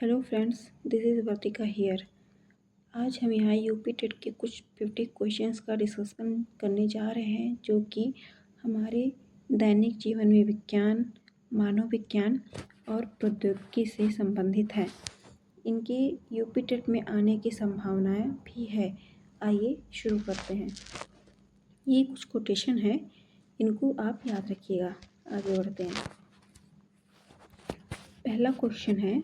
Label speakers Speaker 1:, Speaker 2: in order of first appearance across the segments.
Speaker 1: Hello friends, this is Vartika here. आज हम यहाँ यूपी टेट के कुछ 50 क्वेश्चंस का डिस्कशन करने जा रहे हैं, जो कि हमारे दैनिक जीवन में विज्ञान, मानव विज्ञान और प्रौद्योगिकी से संबंधित हैं। इनके यूपी टेट में आने की संभावनाएं भी है। आइए शुरू करते हैं। ये कुछ कोटेशन है, इनको आप याद रखिएगा। आगे बढ़ते हैं। पहला क्वेश्चन है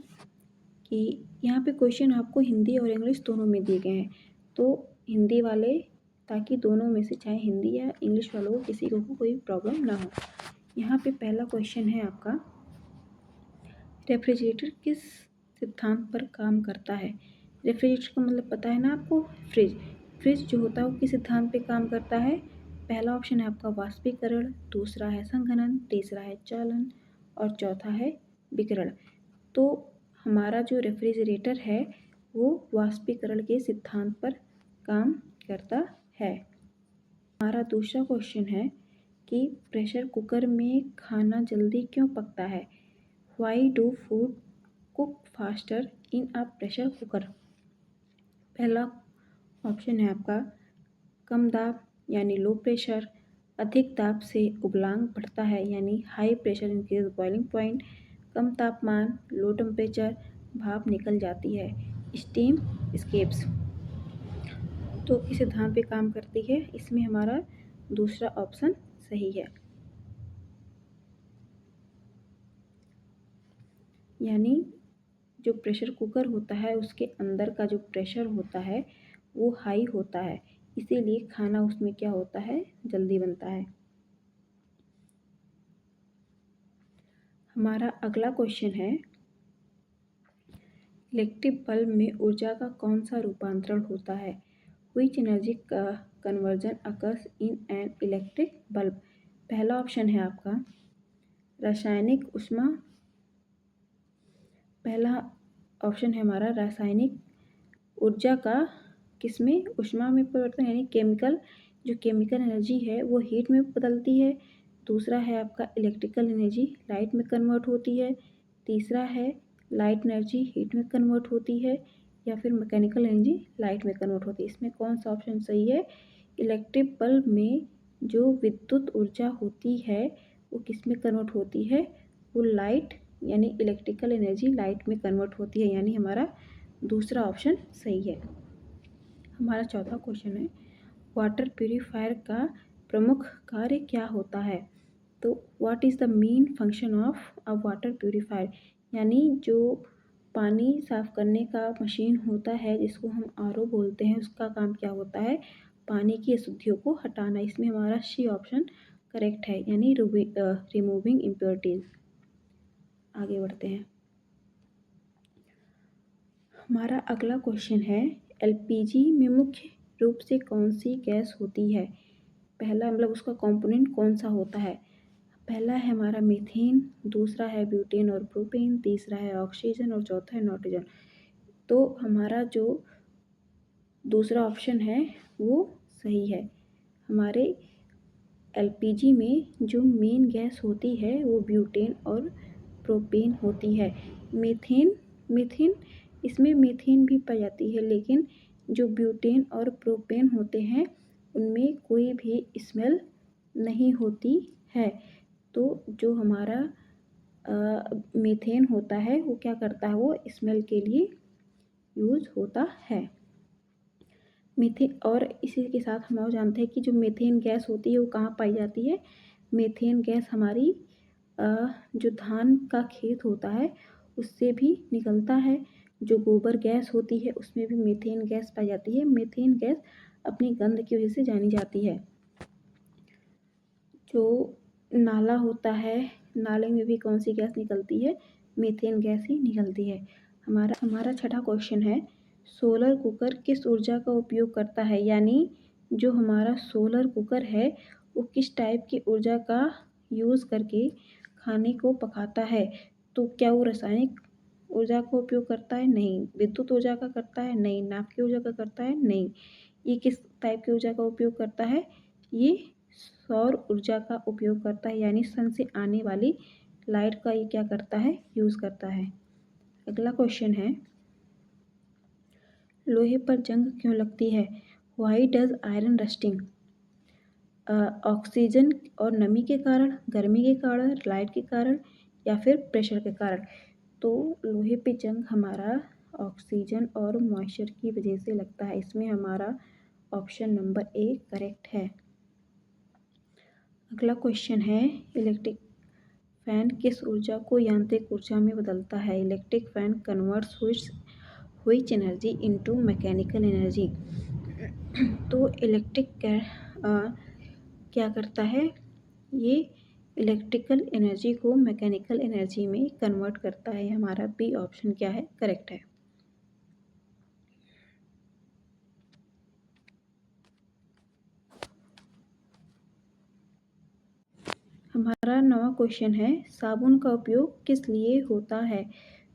Speaker 1: कि यहाँ पे क्वेश्चन आपको हिंदी और इंग्लिश दोनों में दिए गए हैं, तो हिंदी वाले, ताकि दोनों में से चाहे हिंदी या इंग्लिश वालों को किसी को कोई प्रॉब्लम ना हो। यहाँ पे पहला क्वेश्चन है आपका, रेफ्रिजरेटर किस सिद्धांत पर काम करता है। रेफ्रिजरेटर का मतलब पता है ना आपको, फ्रिज जो होता है वो किस सिद्धांत पे काम करता है। पहला ऑप्शन है आपका वाष्पीकरण, दूसरा है संघनन, तीसरा है चालन और चौथा है विकिरण। तो हमारा जो रेफ्रिजरेटर है वो वाष्पीकरण के सिद्धांत पर काम करता है। हमारा दूसरा क्वेश्चन है कि प्रेशर कुकर में खाना जल्दी क्यों पकता है। Why do food cook faster in a pressure cooker. पहला ऑप्शन है आपका कम दाब यानी लो प्रेशर, अधिक दाब से उबलांग बढ़ता है यानी high pressure increase boiling point, कम तापमान लो टेम्परेचर, भाप निकल जाती है, स्टीम एस्केप्स। तो किस सिद्धांत पे काम करती है, इसमें हमारा दूसरा ऑप्शन सही है, यानी जो प्रेशर कुकर होता है उसके अंदर का जो प्रेशर होता है वो हाई होता है, इसीलिए खाना उसमें क्या होता है, जल्दी बनता है। हमारा अगला क्वेश्चन है, इलेक्ट्रिक बल्ब में ऊर्जा का कौन सा रूपांतरण होता है। व्हिच एनर्जी का conversion occurs in an electric bulb. पहला ऑप्शन है आपका रासायनिक ऊष्मा, पहला ऑप्शन है हमारा रासायनिक ऊर्जा का किसमें, ऊष्मा में परिवर्तन यानी केमिकल, जो केमिकल एनर्जी है वो हीट में बदलती है। दूसरा है आपका इलेक्ट्रिकल एनर्जी लाइट में कन्वर्ट होती है। तीसरा है लाइट एनर्जी हीट में कन्वर्ट होती है, या फिर मैकेनिकल एनर्जी लाइट में कन्वर्ट होती है। इसमें कौन सा ऑप्शन सही है। इलेक्ट्रिक बल्ब में जो विद्युत ऊर्जा होती है वो किस में कन्वर्ट होती है, वो लाइट यानी इलेक्ट्रिकल एनर्जी लाइट में कन्वर्ट होती है, यानी हमारा दूसरा ऑप्शन सही है। हमारा चौथा क्वेश्चन है, वाटर प्यूरीफायर का प्रमुख कार्य क्या होता है। तो what is the main function of a water purifier, यानी जो पानी साफ करने का मशीन होता है जिसको हम आरओ बोलते हैं, उसका काम क्या होता है, पानी की अशुद्धियों को हटाना। इसमें हमारा सी ऑप्शन करेक्ट है, यानी रिमूविंग इम्प्योरिटीज। आगे बढ़ते हैं। हमारा अगला क्वेश्चन है, एलपीजी में मुख्य रूप से कौन सी गैस होती है। पहला मतलब उसका कंपोनेंट कौन सा होता है। पहला है हमारा मीथेन, दूसरा है ब्यूटेन और प्रोपेन, तीसरा है ऑक्सीजन और चौथा है नाइट्रोजन। तो हमारा जो दूसरा ऑप्शन है वो सही है। हमारे एलपीजी में जो मेन गैस होती है वो ब्यूटेन और प्रोपेन होती है। मीथेन इसमें मीथेन भी पाई जाती है, लेकिन जो ब्यूटेन और प्रोपेन होते हैं उनमें कोई भी स्मेल नहीं होती है। तो जो हमारा मीथेन होता है वो क्या करता है, वो स्मेल के लिए यूज़ होता है। मीथेन, और इसी के साथ हम और जानते हैं कि जो मीथेन गैस होती है वो कहाँ पाई जाती है। मीथेन गैस हमारी जो धान का खेत होता है उससे भी निकलता है। जो गोबर गैस होती है उसमें भी मीथेन गैस पाई जाती है। मीथेन गैस अपनी गंध की वजह से जानी जाती है। जो नाला होता है, नाले में भी कौन सी गैस निकलती है, मीथेन गैस ही निकलती है। हमारा छठा क्वेश्चन है, सोलर कुकर किस ऊर्जा का उपयोग करता है, यानी जो हमारा सोलर कुकर है वो किस टाइप की ऊर्जा का यूज़ करके खाने को पकाता है। तो क्या वो रासायनिक ऊर्जा का उपयोग करता है, नहीं। विद्युत ऊर्जा का करता है, नहीं। नाभ की ऊर्जा का करता है, नहीं। ये किस टाइप की ऊर्जा का उपयोग करता है, ये सौर ऊर्जा का उपयोग करता है, यानी सन से आने वाली लाइट का ये क्या करता है, यूज़ करता है। अगला क्वेश्चन है, लोहे पर जंग क्यों लगती है? Why does iron rusting? Oxygen और नमी के कारण, गर्मी के कारण, लाइट के कारण या फिर प्रेशर के कारण? तो लोहे पे जंग हमारा ऑक्सीजन और मॉइस्चर की वजह से लगता है। इसमें हमारा ऑप्शन नंबर ए करेक्ट है। अगला क्वेश्चन है, इलेक्ट्रिक फैन किस ऊर्जा को यांत्रिक ऊर्जा में बदलता है? Electric fan converts which energy into mechanical energy? तो इलेक्ट्रिक क्या करता है? ये इलेक्ट्रिकल एनर्जी को मैकेनिकल एनर्जी में कन्वर्ट करता है। हमारा बी ऑप्शन क्या है? करेक्ट है। हमारा 9वां क्वेश्चन है, साबुन का उपयोग किस लिए होता है?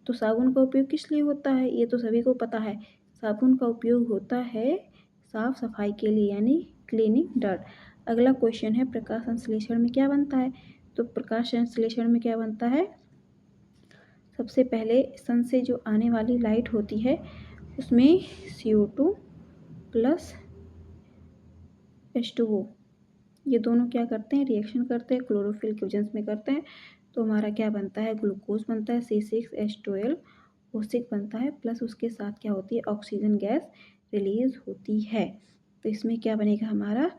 Speaker 1: तो साबुन का उपयोग किस लिए होता है? ये तो सभी को पता है। साबुन का उपयोग होता है साफ सफाई के लिए, यानी क्लीनिंग डर्ट। अगला क्वेश्चन है, प्रकाश संश्लेषण में क्या बनता है? तो प्रकाश संश्लेषण में क्या बनता है? सबसे पहले सन से जो आने वाली लाइट होती है उसमें CO2 प्लस H2O, ये दोनों क्या करते हैं? रिएक्शन करते हैं, क्लोरोफिल के वजह में करते हैं। तो हमारा क्या बनता है? ग्लूकोज बनता है, C6H12O6 बनता है, प्लस उसके साथ क्या होती है? ऑक्सीजन गैस रिलीज होती है। तो इसमें क्या बनेगा हमारा?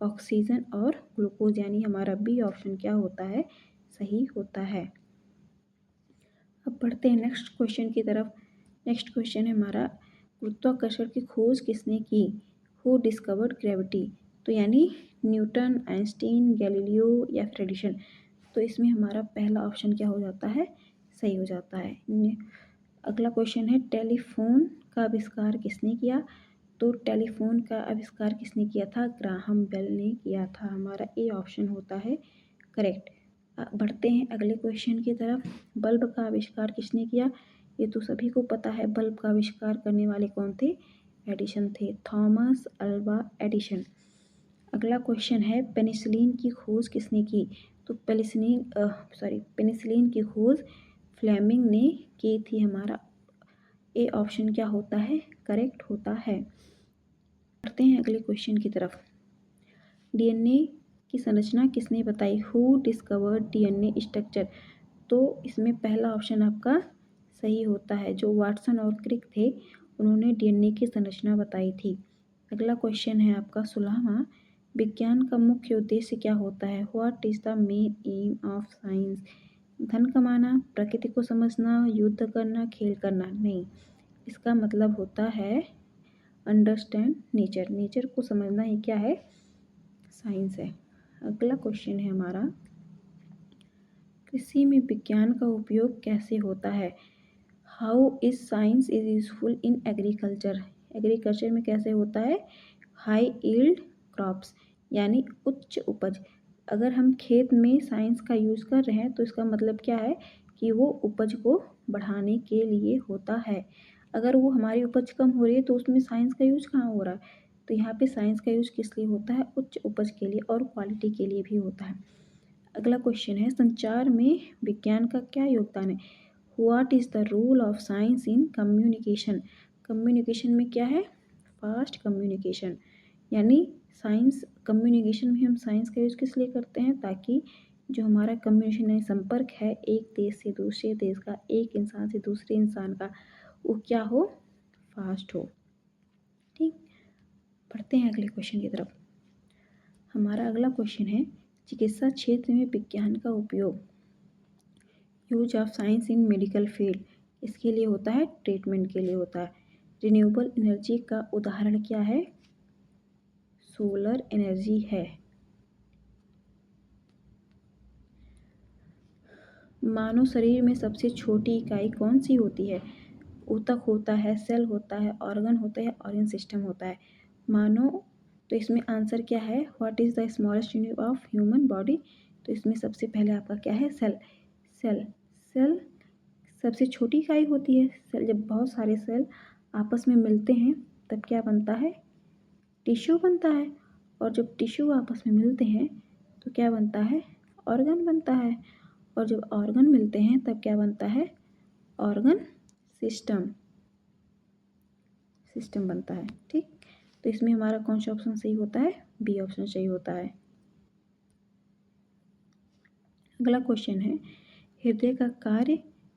Speaker 1: ऑक्सीजन और ग्लूकोज, यानी हमारा बी ऑप्शन क्या होता है? सही होता है। अब बढ़ते हैं नेक्स्ट क्वेश्चन की तरफ। नेक्स्ट क्वेश्चन है हमारा, गुरुत्वाकर्षण की खोज किसने की? Who discovered gravity? तो यानी न्यूटन, आइंस्टीन, गैलीलियो या फिर एडिशन? तो इसमें हमारा पहला ऑप्शन क्या हो जाता है? सही हो जाता है। अगला क्वेश्चन है, टेलीफोन का आविष्कार किसने किया? तो टेलीफोन का आविष्कार किसने किया था? ग्राहम बेल ने किया था। हमारा ए ऑप्शन होता है करेक्ट। बढ़ते हैं अगले क्वेश्चन की तरफ। बल्ब का आविष्कार किसने किया? ये तो सभी को पता है। बल्ब का आविष्कार करने वाले कौन थे? एडिशन थे, थॉमस अल्वा एडिशन। अगला क्वेश्चन है, पेनिसिलिन की खोज किसने की? तो पेनिसिलिन की खोज फ्लेमिंग ने की थी। हमारा ए ऑप्शन क्या होता है? करेक्ट होता है। बढ़ते हैं अगले क्वेश्चन की तरफ। डीएनए की संरचना किसने बताई? Who discovered DNA structure? तो इसमें पहला ऑप्शन आपका सही होता है। जो वाटसन और क्रिक थे उन्होंने डीएनए की संरचना बताई थी। अगला क्वेश्चन है आपका 16वां, विज्ञान का मुख्य उद्देश्य क्या होता है? What is the main aim of science? धन कमाना, प्रकृति को समझना, युद्ध करना, खेल करना? नहीं, इसका मतलब होता है अंडरस्टैंड नेचर। नेचर को समझना ही क्या है? साइंस है। अगला क्वेश्चन है हमारा, कृषि में विज्ञान का उपयोग कैसे होता है? How is science is useful in agriculture? Agriculture में कैसे होता है? हाई यील्ड क्रॉप्स, यानी उच्च उपज। अगर हम खेत में साइंस का यूज़ कर रहे हैं तो इसका मतलब क्या है? कि वो उपज को बढ़ाने के लिए होता है। अगर वो हमारी उपज कम हो रही है तो उसमें साइंस का यूज़ कहाँ हो रहा है? तो यहाँ पे साइंस का यूज़ किस लिए होता है? उच्च उपज के लिए और क्वालिटी के लिए भी होता है। अगला क्वेश्चन है, संचार में विज्ञान का क्या योगदान है? What is the role of science in communication? Communication में क्या है? फास्ट कम्युनिकेशन, यानी साइंस कम्युनिकेशन में हम साइंस का यूज़ किस लिए करते हैं? ताकि जो हमारा कम्युनिकेशन यानी संपर्क है एक देश से दूसरे देश का, एक इंसान से दूसरे इंसान का, वो क्या हो? फास्ट हो। ठीक, बढ़ते हैं अगले क्वेश्चन की तरफ। हमारा अगला क्वेश्चन है, चिकित्सा क्षेत्र में विज्ञान का उपयोग, use of science in medical field, इसके लिए होता है? ट्रीटमेंट के लिए होता है। रिन्यूएबल एनर्जी का उदाहरण क्या है? सोलर एनर्जी है। मानव शरीर में सबसे छोटी इकाई कौन सी होती है? ऊतक होता है, सेल होता है, ऑर्गन होता है, ऑर्गन सिस्टम होता है। मानव, तो इसमें आंसर क्या है? What is the smallest unit of human body? तो इसमें सबसे पहले आपका क्या है? सेल। सेल सेल सबसे छोटी इकाई होती है। सेल, जब बहुत सारे सेल आपस में मिलते हैं तब क्या बनता है? टिश्यू बनता है। और जब टिश्यू आपस में मिलते हैं तो क्या बनता है? ऑर्गन बनता है। और जब ऑर्गन मिलते हैं तब क्या बनता है? ऑर्गन सिस्टम सिस्टम बनता है। ठीक, तो इसमें हमारा कौन सा ऑप्शन सही होता है? बी ऑप्शन सही होता है। अगला क्वेश्चन है, हृदय का कार्य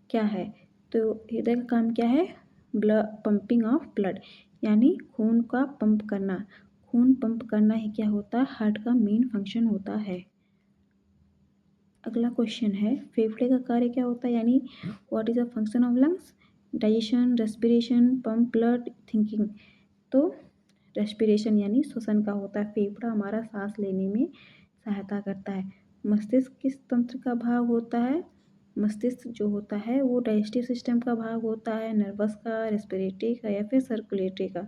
Speaker 1: क्या है? तो हृदय का काम क्या है? ब्लड पंपिंग ऑफ ब्लड, यानी खून का पंप करना। खून पंप करना ही क्या होता है? हार्ट का मेन फंक्शन होता है। अगला क्वेश्चन है, फेफड़े का कार्य क्या होता है? यानी what is the function of lungs? Digestion, respiration, pump blood, thinking. तो रेस्पिरेशन यानी श्वसन का होता है। फेफड़ा हमारा सांस लेने में सहायता करता है। मस्तिष्क किस तंत्र का भाग होता है? मस्तिष्क जो होता है वो डाइजेस्टिव सिस्टम का भाग होता है, नर्वस का, रेस्पिरेटरी का या फिर सर्कुलेटरी का।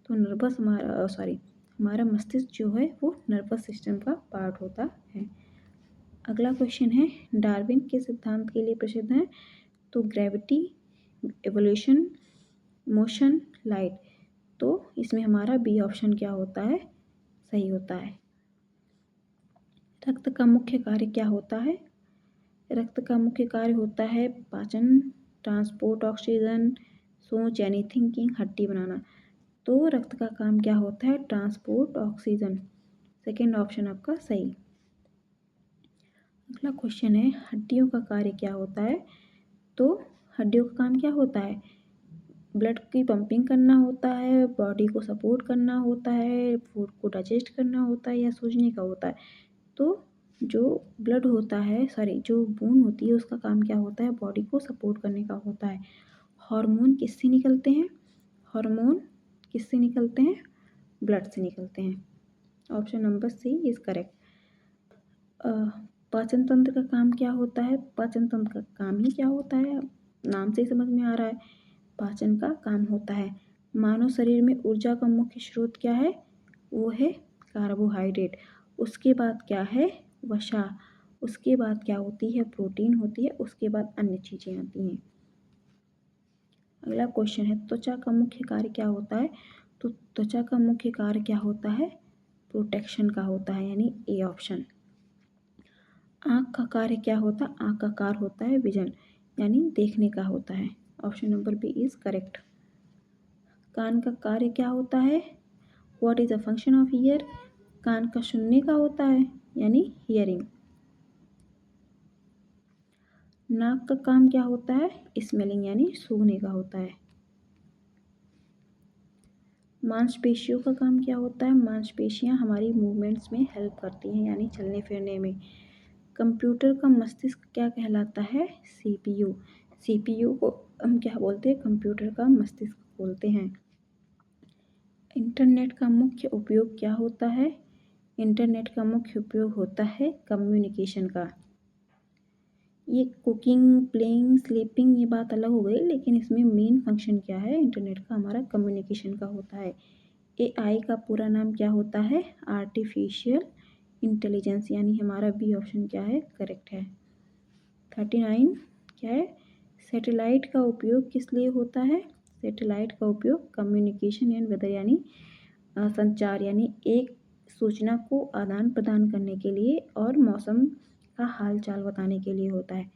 Speaker 1: तो नर्वस हमारा मस्तिष्क जो है वो नर्वस सिस्टम का पार्ट होता है। अगला क्वेश्चन है, डार्विन के सिद्धांत के लिए प्रसिद्ध है? तो ग्रेविटी, एवोल्यूशन, मोशन, लाइट। तो इसमें हमारा बी ऑप्शन क्या होता है? सही होता है। रक्त का मुख्य कार्य क्या होता है? रक्त का मुख्य कार्य होता है पाचन, ट्रांसपोर्ट ऑक्सीजन, सोच यानी थिंकिंग, हड्डी बनाना। तो रक्त का काम क्या होता है? Transport oxygen. सेकेंड ऑप्शन आपका सही। अगला क्वेश्चन है, हड्डियों का कार्य क्या होता है? तो हड्डियों का काम क्या होता है? ब्लड की पंपिंग करना होता है, बॉडी को सपोर्ट करना होता है, फूड को डाइजेस्ट करना होता है या सूजने का होता है। तो जो ब्लड होता है, जो बोन होती है उसका काम क्या होता है? बॉडी को सपोर्ट करने का होता है। हार्मोन किससे निकलते हैं? हार्मोन किससे निकलते हैं? ब्लड से निकलते हैं। Option number C is correct. पाचन तंत्र का काम क्या होता है? पाचन तंत्र का काम ही क्या होता है? नाम से ही समझ में आ रहा है, पाचन का काम होता है। मानव शरीर में ऊर्जा का मुख्य स्रोत क्या है? वो है कार्बोहाइड्रेट। उसके बाद क्या है? वसा। उसके बाद क्या होती है? प्रोटीन होती है। उसके बाद अन्य चीज़ें आती हैं। अगला क्वेश्चन है, त्वचा का मुख्य कार्य क्या होता है? तो त्वचा का मुख्य कार्य क्या होता है? प्रोटेक्शन का होता है, यानी ए ऑप्शन। आँख का कार्य क्या होता है? आँख का कार्य होता है विजन, यानी देखने का होता है। Option number B is correct. कान का कार्य क्या होता है? What is the function of ear? कान का सुनने का होता है, यानी हियरिंग। नाक का काम क्या होता है? स्मेलिंग, यानी सूंघने का होता है। मांसपेशियों का काम क्या होता है? मांसपेशियां हमारी मूवमेंट्स में हेल्प करती हैं, यानी चलने फिरने में। कंप्यूटर का मस्तिष्क क्या कहलाता है? सीपीयू। सीपीयू को हम क्या बोलते हैं? कंप्यूटर का मस्तिष्क बोलते हैं। इंटरनेट का मुख्य उपयोग क्या होता है? इंटरनेट का मुख्य उपयोग होता है कम्युनिकेशन का। ये कुकिंग, प्लेइंग, स्लीपिंग ये बात अलग हो गई, लेकिन इसमें मेन फंक्शन क्या है इंटरनेट का? हमारा कम्युनिकेशन का होता है। एआई का पूरा नाम क्या होता है? आर्टिफिशियल इंटेलिजेंस, यानी हमारा बी ऑप्शन क्या है? करेक्ट है। 39 क्या है? सैटेलाइट का उपयोग किस लिए होता है? सैटेलाइट का उपयोग कम्युनिकेशन एंड वेदर, यानी संचार, यानी एक सूचना को आदान प्रदान करने के लिए और मौसम का हाल चाल बताने के लिए होता है।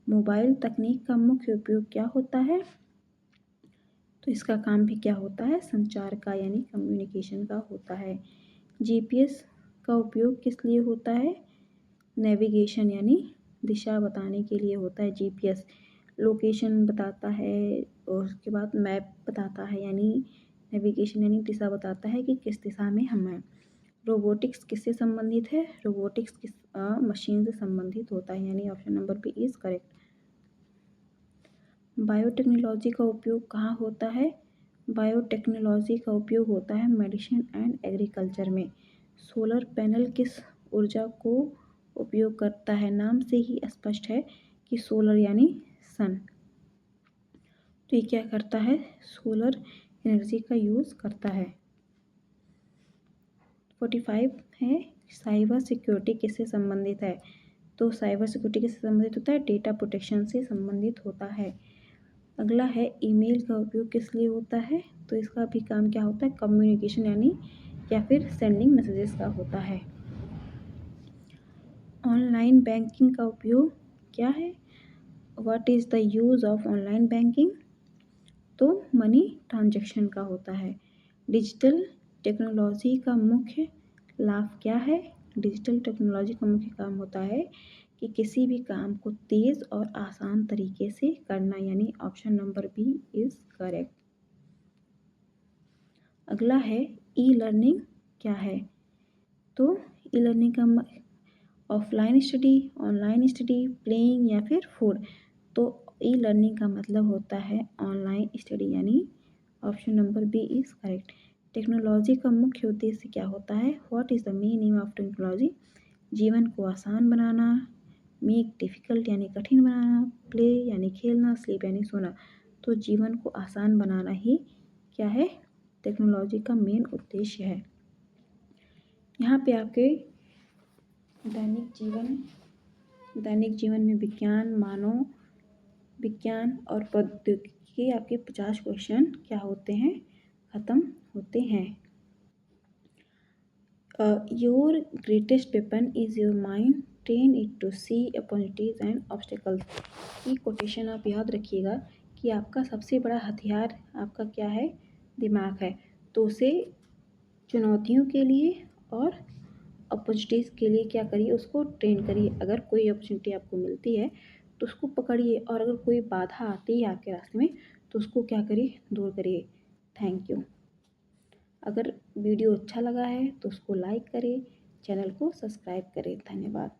Speaker 1: मोबाइल तकनीक का मुख्य उपयोग क्या होता है? तो इसका काम भी क्या होता है? संचार का, यानी कम्युनिकेशन का होता है। जीपीएस का उपयोग किस लिए होता है? नेविगेशन, यानी दिशा बताने के लिए होता है। जीपीएस लोकेशन बताता है और उसके बाद मैप बताता है, यानी नेविगेशन यानी दिशा बताता है कि किस दिशा में हम हैं। रोबोटिक्स किससे संबंधित है? रोबोटिक्स किस मशीन से संबंधित होता है, यानी option number B is correct. Biotechnology का उपयोग कहाँ होता है? बायोटेक्नोलॉजी का उपयोग होता है मेडिसिन एंड एग्रीकल्चर में। सोलर पैनल किस ऊर्जा को उपयोग करता है? नाम से ही स्पष्ट है कि सोलर यानी सन। तो ये क्या करता है? सोलर एनर्जी का यूज़ करता है। 45 है, साइबर सिक्योरिटी किससे संबंधित है? तो साइबर सिक्योरिटी किससे संबंधित होता है? डेटा प्रोटेक्शन से संबंधित होता है। अगला है, ईमेल का उपयोग किस लिए होता है? तो इसका भी काम क्या होता है? कम्युनिकेशन, यानी या फिर सेंडिंग मैसेजेस का होता है। ऑनलाइन बैंकिंग का उपयोग क्या है? What is the use of online banking? तो मनी ट्रांजैक्शन का होता है। डिजिटल टेक्नोलॉजी का मुख्य लाभ क्या है? डिजिटल टेक्नोलॉजी का मुख्य काम होता है कि किसी भी काम को तेज़ और आसान तरीके से करना, यानी option number B is correct. अगला है ई लर्निंग क्या है? तो ई लर्निंग का offline study, online study, playing या फिर फूड। तो ई लर्निंग का मतलब होता है ऑनलाइन स्टडी, यानी option number B is correct. Technology का मुख्य उद्देश्य क्या होता है? What is the main aim of technology? जीवन को आसान बनाना, मेक डिफ़िकल्ट यानी कठिन बनाना, प्ले यानी खेलना, स्लीप यानी सोना। तो जीवन को आसान बनाना ही क्या है? टेक्नोलॉजी का मेन उद्देश्य है। यहाँ पे आपके दैनिक जीवन में विज्ञान, मानव विज्ञान और प्रौद्योगिकी आपके 50 क्वेश्चन क्या होते हैं? ख़त्म होते हैं। Your greatest weapon is your mind, train it to see opportunities and obstacles. ये कोटेशन आप याद रखिएगा कि आपका सबसे बड़ा हथियार आपका क्या है? दिमाग है। तो उसे चुनौतियों के लिए और अपॉर्चुनिटीज़ के लिए क्या करिए? उसको ट्रेन करिए। अगर कोई अपॉर्चुनिटी आपको मिलती है तो उसको पकड़िए, और अगर कोई बाधा आती है आपके रास्ते में तो उसको क्या करिए? दूर करिए। Thank you. अगर वीडियो अच्छा लगा है तो उसको लाइक करें, चैनल को सब्सक्राइब करें। धन्यवाद।